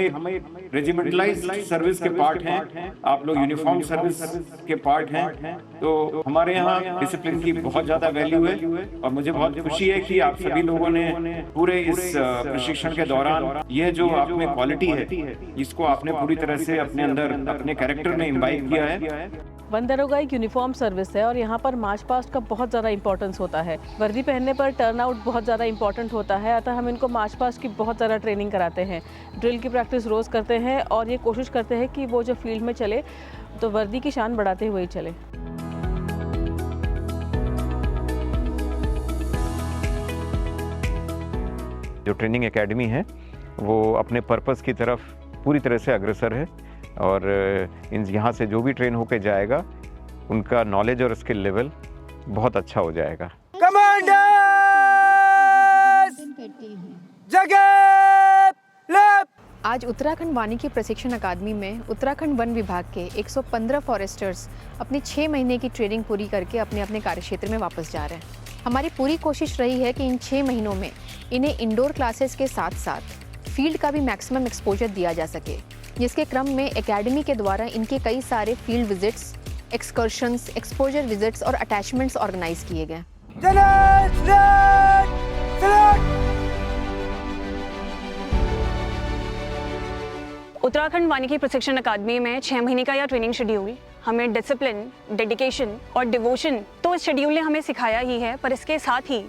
हम एक रेजिमेंटलाइज्ड सर्विस के पार्ट हैं, आप लोग यूनिफॉर्म सर्विस के पार्ट हैं, तो हमारे यहाँ डिसिप्लिन की बहुत ज़्यादा वैल्यू है। और मुझे बहुत खुशी है कि आप सभी लोगों ने पूरे इस प्रशिक्षण के दौरान यह जो आप में क्वालिटी है, इसको आपने पूरी तरह से अपने अंदर अपने कैरेक्टर में इम्बाइब किया है। वन दरोगा एक यूनिफॉर्म सर्विस है और यहाँ पर मार्च पास्ट का बहुत ज़्यादा इंपॉर्टेंस होता है। वर्दी पहनने पर टर्नआउट बहुत ज़्यादा इंपॉर्टेंट होता है, अतः हम इनको मार्च पास्ट की बहुत ज़्यादा ट्रेनिंग कराते हैं। ड्रिल की प्रैक्टिस रोज़ करते हैं और ये कोशिश करते हैं कि वो जो फील्ड में चले तो वर्दी की शान बढ़ाते हुए ही चले। जो ट्रेनिंग एकेडमी है वो अपने पर्पस की तरफ पूरी तरह से अग्रसर है और यहाँ से जो भी ट्रेन होकर जाएगा उनका नॉलेज और स्किल लेवल बहुत अच्छा हो जाएगा। कमांडर्स जगह लेफ्ट। आज उत्तराखंड वानिकी प्रशिक्षण अकादमी में उत्तराखंड वन विभाग के 115 फॉरेस्टर्स अपनी 6 महीने की ट्रेनिंग पूरी करके अपने अपने कार्यक्षेत्र में वापस जा रहे हैं। हमारी पूरी कोशिश रही है कि इन 6 महीनों में इन्हें इंडोर क्लासेस के साथ साथ फील्ड का भी मैक्सिमम एक्सपोजर दिया जा सके, जिसके क्रम में एकेडमी के द्वारा इनके कई सारे फील्ड विजिट्स, एक्सकर्शंस, एक्सपोजर विजिट्स और अटैचमेंट्स ऑर्गेनाइज किए गए। उत्तराखंड वानिकी प्रशिक्षण अकादमी में 6 महीने का यह ट्रेनिंग शेड्यूल हमें डिसिप्लिन, डेडिकेशन और डिवोशन तो इस शेड्यूल ने हमें सिखाया ही है, पर इसके साथ ही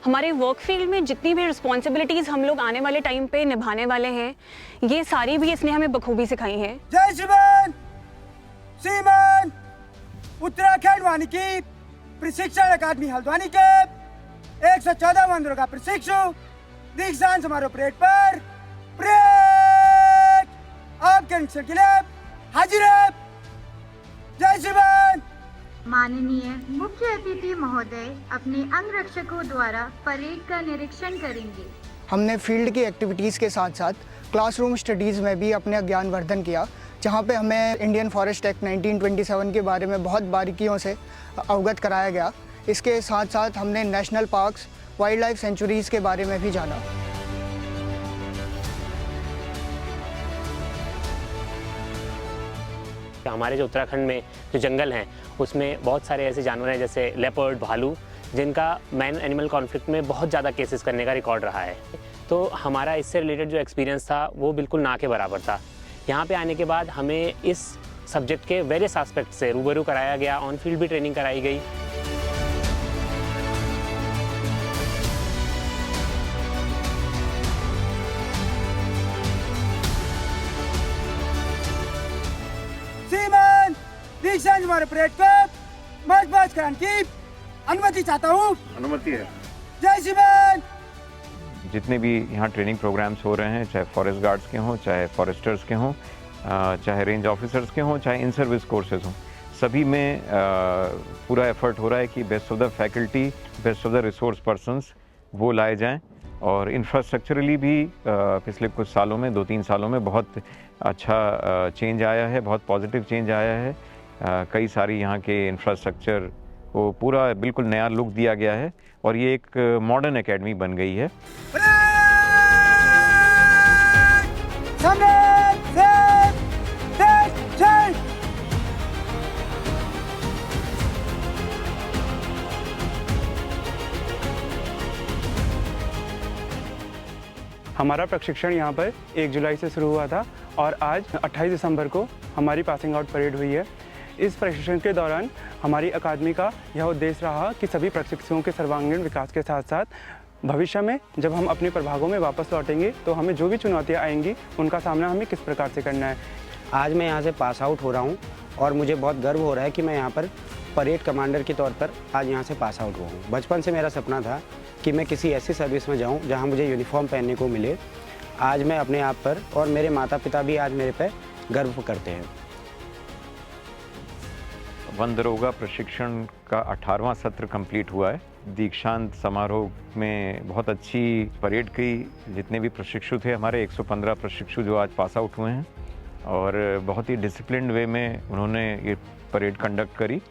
हमारे वर्क फील्ड में जितनी भी रिस्पॉन्सिबिलिटीज़ हम लोग आने वाले टाइम पे निभाने वाले हैं, ये सारी भी इसने हमें बखूबी सिखाई हैं। जय श्रीमान श्रीमान उत्तराखंड वानिकी प्रशिक्षण अकादमी हल्द्वानी के 114 वन दरोगा प्रशिक्षु दीक्षांत समारोह परेड पर परेड आपके निरीक्षण के लिए हाजिर है। जय श्रीमान। माननीय मुख्य अतिथि महोदय अपने अंगरक्षकों द्वारा परेड का निरीक्षण करेंगे। हमने फील्ड की एक्टिविटीज़ के साथ साथ क्लासरूम स्टडीज़ में भी अपने ज्ञानवर्धन किया, जहां पे हमें इंडियन फॉरेस्ट एक्ट 1927 के बारे में बहुत बारीकियों से अवगत कराया गया। इसके साथ साथ हमने national parks, wild life centuries के बारे में भी जाना। हमारे जो उत्तराखंड में जो जंगल हैं उसमें बहुत सारे ऐसे जानवर हैं जैसे लेपर्ड, भालू, जिनका मैन एनिमल कॉन्फ्लिक्ट में बहुत ज़्यादा केसेस करने का रिकॉर्ड रहा है। तो हमारा इससे रिलेटेड जो एक्सपीरियंस था वो बिल्कुल ना के बराबर था। यहाँ पे आने के बाद हमें इस सब्जेक्ट के वेरियस एस्पेक्ट से रूबरू कराया गया, ऑन फील्ड भी ट्रेनिंग कराई गई। दीक्षांत समारोह परेड को मार्च पास्ट कराने की अनुमति चाहता हूँ। अनुमति है। जय श्रीमान। जितने भी यहाँ ट्रेनिंग प्रोग्राम्स हो रहे हैं, चाहे फॉरेस्ट गार्ड्स के हों, चाहे फॉरेस्टर्स के हों, चाहे रेंज ऑफिसर्स के हों, चाहे इन सर्विस कोर्सेज हों, सभी में पूरा एफर्ट हो रहा है कि best of the faculty, best of the resource persons वो लाए जाएं। और इंफ्रास्ट्रक्चरली भी पिछले कुछ सालों में, 2-3 सालों में बहुत अच्छा चेंज आया है, बहुत पॉजिटिव चेंज आया है। कई सारी यहाँ के इंफ्रास्ट्रक्चर को पूरा बिल्कुल नया लुक दिया गया है और ये एक मॉडर्न एकेडमी बन गई है। हमारा प्रशिक्षण यहाँ पर 1 जुलाई से शुरू हुआ था और आज 28 दिसंबर को हमारी पासिंग आउट परेड हुई है। इस प्रशिक्षण के दौरान हमारी अकादमी का यह उद्देश्य रहा कि सभी प्रशिक्षुओं के सर्वांगीण विकास के साथ साथ भविष्य में जब हम अपने प्रभागों में वापस लौटेंगे तो हमें जो भी चुनौतियाँ आएंगी उनका सामना हमें किस प्रकार से करना है। आज मैं यहाँ से पास आउट हो रहा हूँ और मुझे बहुत गर्व हो रहा है कि मैं यहाँ पर परेड कमांडर के तौर पर आज यहाँ से पास आउट हुआ हूँ। बचपन से मेरा सपना था कि मैं किसी ऐसी सर्विस में जाऊँ जहाँ मुझे यूनिफॉर्म पहनने को मिले। आज मैं अपने आप पर और मेरे माता पिता भी आज मेरे पे गर्व करते हैं। वन दरोगा प्रशिक्षण का 18वां सत्र कंप्लीट हुआ है। दीक्षांत समारोह में बहुत अच्छी परेड की, जितने भी प्रशिक्षु थे हमारे 115 प्रशिक्षु जो आज पास आउट हुए हैं और बहुत ही डिसिप्लिन्ड वे में उन्होंने ये परेड कंडक्ट करी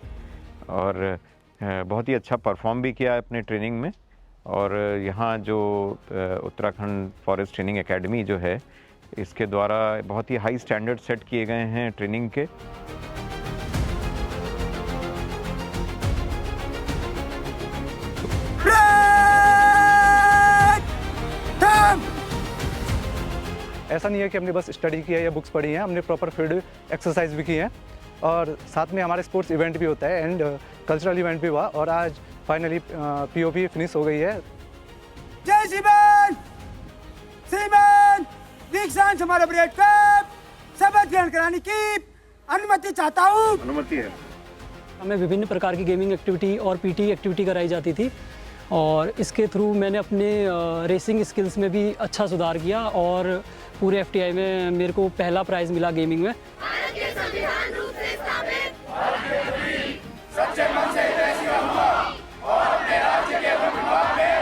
और बहुत ही अच्छा परफॉर्म भी किया अपने ट्रेनिंग में। और यहाँ जो उत्तराखंड फॉरेस्ट ट्रेनिंग एकेडमी जो है इसके द्वारा बहुत ही हाई स्टैंडर्ड सेट किए गए हैं ट्रेनिंग के। ऐसा नहीं है कि हमने बस स्टडी किया या बुक्स पढ़ी हैं, हमने प्रॉपर फील्ड एक्सरसाइज भी की है और साथ में हमारे स्पोर्ट्स इवेंट भी होता है एंड कल्चरल इवेंट भी हुआ और आज फाइनली पीओपी फिनिश हो गई है। जय श्रीमान श्रीमान दीक्षांत हमारे परेड को शपथ ग्रहण कराने की अनुमति चाहता हूँ। अनुमति है। हमें विभिन्न प्रकार की गेमिंग एक्टिविटी और पीटी एक्टिविटी कराई जाती थी और इसके थ्रू मैंने अपने रेसिंग स्किल्स में भी अच्छा सुधार किया और पूरे एफटीआई में मेरे को पहला प्राइज़ मिला गेमिंग में। भारत के संविधान रूप से स्थापित सच्चे मन से हितैषी हुआ और अपने राज्य के वन विभाग में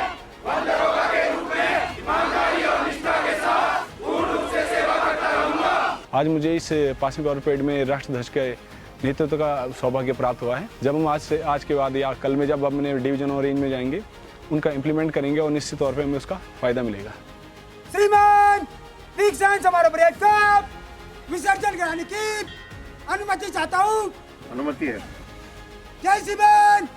वन दरोगा के रूप में ईमानदारी और निष्ठा के साथ पूर्ण रूप से सेवा करता रहूंगा। आज मुझे इस पासिंग आउट परेड में राष्ट्रध्वज के नेतृत्व का सौभाग्य प्राप्त हुआ है। जब हम आज के बाद या कल में जब अपने डिवीजन और रेंज में जाएंगे उनका इम्प्लीमेंट करेंगे और निश्चित तौर पे हमें उसका फायदा मिलेगा। श्रीमान दीक्षांत हमारे परेड को विसर्जन कराने की अनुमति चाहता हूँ। अनुमति है। जय श्रीमान।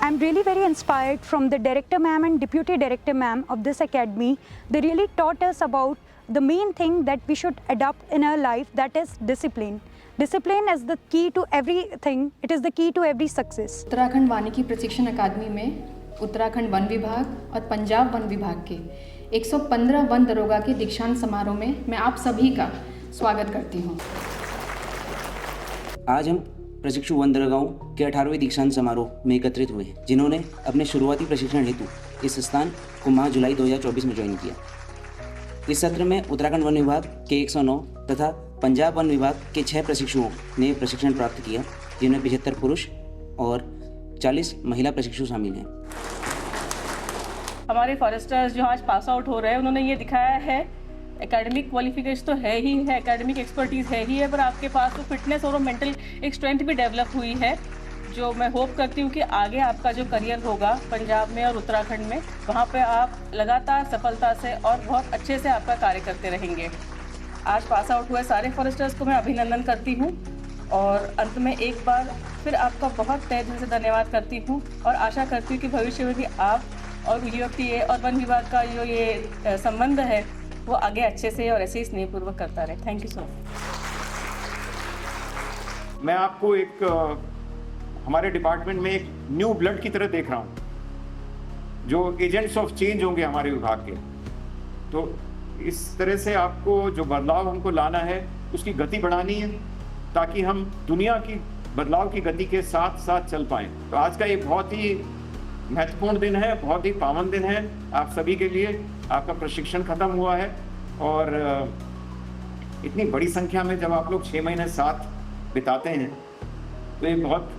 I'm really very inspired from the director ma'am and deputy director ma'am of this academy. They really taught us about the main thing that we should adopt in our life, that is discipline. Discipline is the key to everything. It is the key to every success. Uttarakhand वानिकी प्रशिक्षण अकादमी में Uttarakhand one विभाग और Punjab one विभाग के 115 one दरोगा के दीक्षांत समारोह में मैं आप सभी का स्वागत करती हूँ। आज हम प्रशिक्षु वन दरोगाओं के 18वें दीक्षांत समारोह में एकत्रित हुए हैं, जिन्होंने अपने शुरुआती प्रशिक्षण हेतु इस स्थान को माह जुलाई 2024 में ज्वाइन किया। इस सत्र में उत्तराखंड वन विभाग के 109 तथा पंजाब वन विभाग के 6 प्रशिक्षुओं ने प्रशिक्षण प्राप्त किया, जिनमें 75 पुरुष और 40 महिला प्रशिक्षु शामिल हैं। हमारे फॉरेस्टर्स जो आज पास आउट हो रहे हैं उन्होंने ये दिखाया है एकेडमिक क्वालिफिकेशन तो है ही है, एकेडमिक एक्सपर्टीज़ है ही है, पर आपके पास तो फिटनेस और मेंटल एक स्ट्रेंथ भी डेवलप हुई है, जो मैं होप करती हूँ कि आगे आपका जो करियर होगा पंजाब में और उत्तराखंड में, वहाँ पे आप लगातार सफलता से और बहुत अच्छे से आपका कार्य करते रहेंगे। आज पास आउट हुए सारे फॉरेस्टर्स को मैं अभिनंदन करती हूँ और अंत में एक बार फिर आपका बहुत तहे दिल से धन्यवाद करती हूँ और आशा करती हूँ कि भविष्य में भी आप और यूएफटीए और वन विभाग का जो ये संबंध है वो आगे अच्छे से और ऐसे ही स्नेहपूर्वक करता रहे। Thank you so much. मैं आपको एक हमारे डिपार्टमेंट में एक न्यू ब्लड की तरह देख रहा हूँ, जो एजेंट्स ऑफ चेंज होंगे हमारे विभाग के। तो इस तरह से आपको जो बदलाव हमको लाना है उसकी गति बढ़ानी है, ताकि हम दुनिया की बदलाव की गति के साथ साथ चल पाएँ। तो आज का ये बहुत ही महत्वपूर्ण दिन है, बहुत ही पावन दिन है आप सभी के लिए। आपका प्रशिक्षण खत्म हुआ है और इतनी बड़ी संख्या में जब आप लोग 6 महीने साथ बिताते हैं तो ये बहुत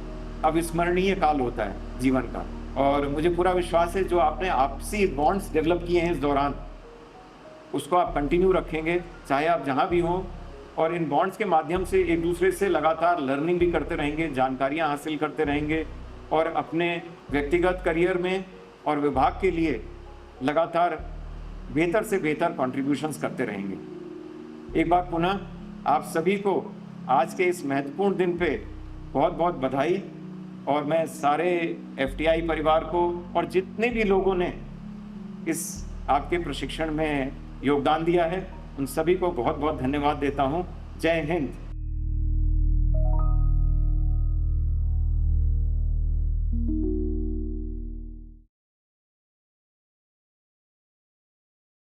अविस्मरणीय काल होता है जीवन का। और मुझे पूरा विश्वास है जो आपने आपसी बॉन्ड्स डेवलप किए हैं इस दौरान, उसको आप कंटिन्यू रखेंगे चाहे आप जहाँ भी हों, और इन बॉन्ड्स के माध्यम से एक दूसरे से लगातार लर्निंग भी करते रहेंगे, जानकारियाँ हासिल करते रहेंगे और अपने व्यक्तिगत करियर में और विभाग के लिए लगातार बेहतर से बेहतर कॉन्ट्रीब्यूशंस करते रहेंगे। एक बार पुनः आप सभी को आज के इस महत्वपूर्ण दिन पे बहुत बहुत बधाई, और मैं सारे एफटीआई परिवार को और जितने भी लोगों ने इस आपके प्रशिक्षण में योगदान दिया है उन सभी को बहुत बहुत धन्यवाद देता हूँ। जय हिंद।